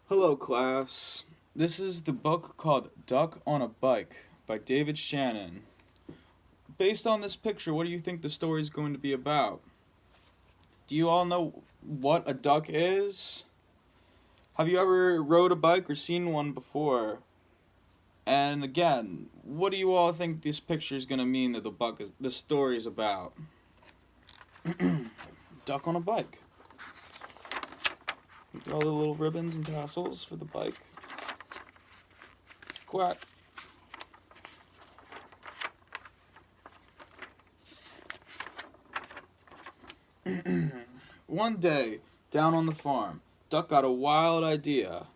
Hello, class. This is the book called Duck on a Bike by David Shannon. Based on this picture, what do you think the story is going to be about? Do you all know what a duck is? Have you ever rode a bike or seen one before? And again, what do you all think this picture is going to mean that the story is about? Duck on a bike. Look at all the little ribbons and tassels for the bike. Quack. One day, down on the farm, Duck got a wild idea.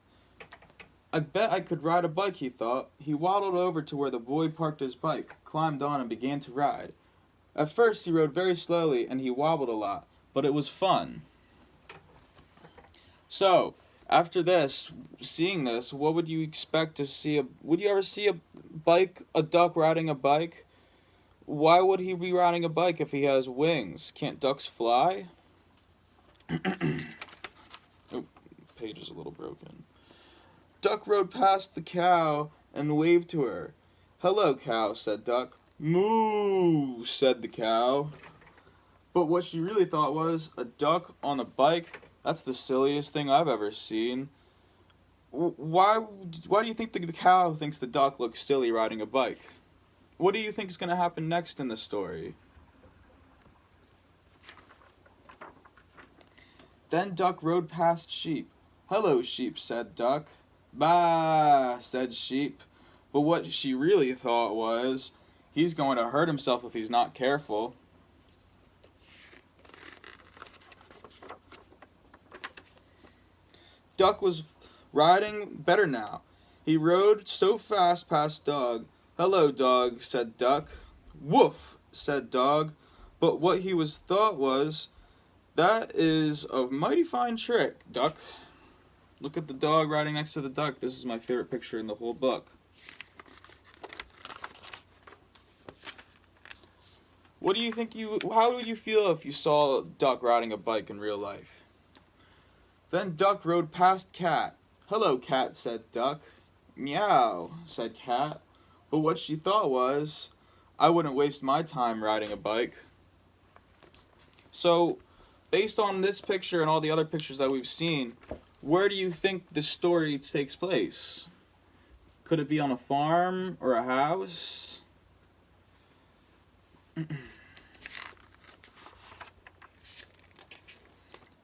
I bet I could ride a bike, he thought. He waddled over to where the boy parked his bike, climbed on, and began to ride. At first, he rode very slowly, and he wobbled a lot, but it was fun. So, after seeing this, what would you expect to see? Would you ever see a duck riding a bike? Why would he be riding a bike if he has wings? Can't ducks fly? Oh, page is a little broken. Duck rode past the cow and waved to her. "Hello, cow," said Duck. "Moo," said the cow. But what she really thought was, a duck on a bike? That's the silliest thing I've ever seen. Why do you think the cow thinks the duck looks silly riding a bike? What do you think is going to happen next in the story? Then Duck rode past sheep. "Hello, sheep," said Duck. "Bah," said sheep. But what she really thought was, he's going to hurt himself if he's not careful. Duck was riding better now. He rode so fast past Dog. "Hello, Dog," said Duck. "Woof," said Dog. But what he thought was, that is a mighty fine trick, Duck. Look at the dog riding next to the duck. This is my favorite picture in the whole book. How would you feel if you saw a duck riding a bike in real life? Then Duck rode past Cat. "Hello, Cat," said Duck. "Meow," said Cat. But what she thought was, I wouldn't waste my time riding a bike. So, based on this picture and all the other pictures that we've seen, where do you think the story takes place? Could it be on a farm or a house?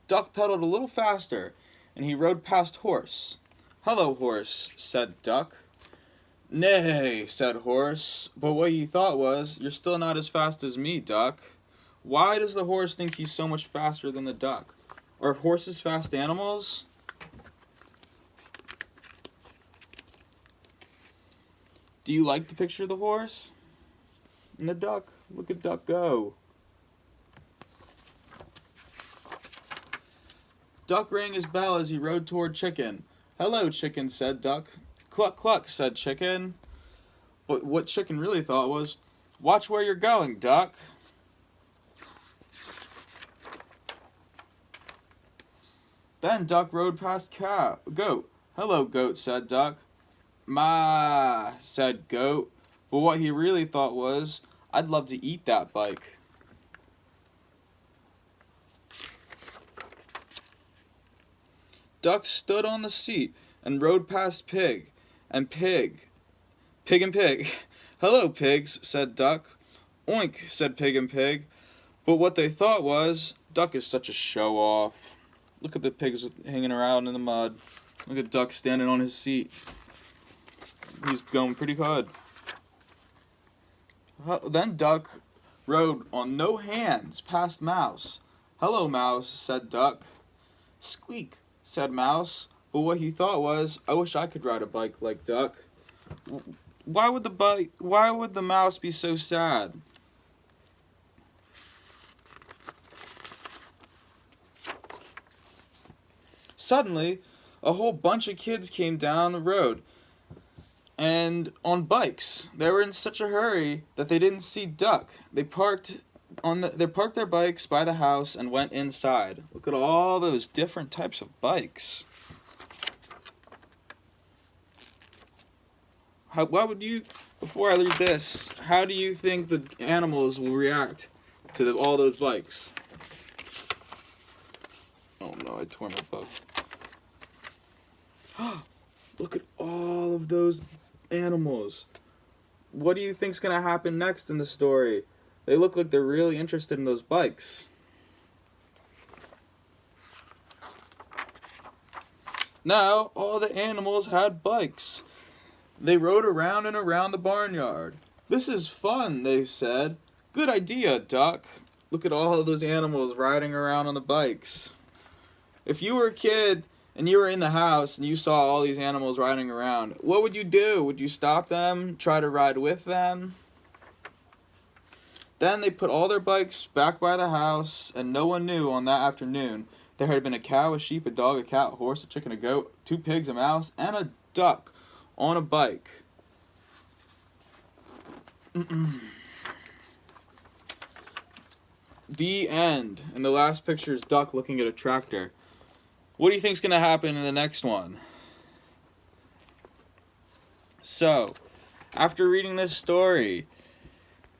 Duck pedaled a little faster, and he rode past Horse. "Hello, Horse," said Duck. "Nay," said Horse, but what he thought was, you're still not as fast as me, Duck. Why does the horse think he's so much faster than the duck? Are horses fast animals? Do you like the picture of the horse? And the duck? Look at Duck go. Duck rang his bell as he rode toward Chicken. "Hello, Chicken," said Duck. "Cluck, cluck," said Chicken. But what Chicken really thought was, watch where you're going, Duck. Then Duck rode past Goat. "Hello, Goat," said Duck. "Ma," said Goat. But what he really thought was, I'd love to eat that bike. Duck stood on the seat and rode past Pig and Pig. Pig and Pig. "Hello, pigs," said Duck. "Oink," said Pig and Pig. But what they thought was, Duck is such a show-off. Look at the pigs hanging around in the mud. Look at Duck standing on his seat. He's going pretty good. Then Duck rode on no hands past Mouse. "Hello, Mouse," said Duck. "Squeak," said Mouse. But what he thought was, I wish I could ride a bike like Duck. Why would the mouse be so sad? Suddenly, a whole bunch of kids came down the road and on bikes. They were in such a hurry that they didn't see Duck. They parked their bikes by the house and went inside. Look at all those different types of bikes. Before I read this, how do you think the animals will react to all those bikes? Oh no, I tore my book. Look at all of those animals. What do you think's gonna happen next in the story? They look like they're really interested in those bikes. Now, all the animals had bikes. They rode around and around the barnyard. "This is fun," they said. "Good idea, Duck." Look at all of those animals riding around on the bikes. If you were a kid and you were in the house and you saw all these animals riding around, what would you do? Would you stop them, try to ride with them? Then they put all their bikes back by the house, and no one knew on that afternoon there had been a cow, a sheep, a dog, a cat, a horse, a chicken, a goat, 2 pigs, a mouse, and a duck on a bike. The end. And the last picture is Duck looking at a tractor. What do you think's gonna happen in the next one? So, after reading this story,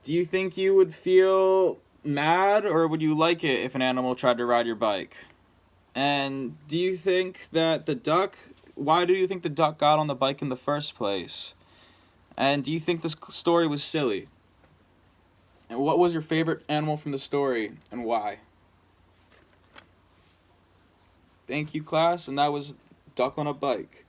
do you think you would feel mad, or would you like it if an animal tried to ride your bike? And do you think that why do you think the duck got on the bike in the first place? And do you think this story was silly? And what was your favorite animal from the story, and why? Thank you, class, and that was Duck on a Bike.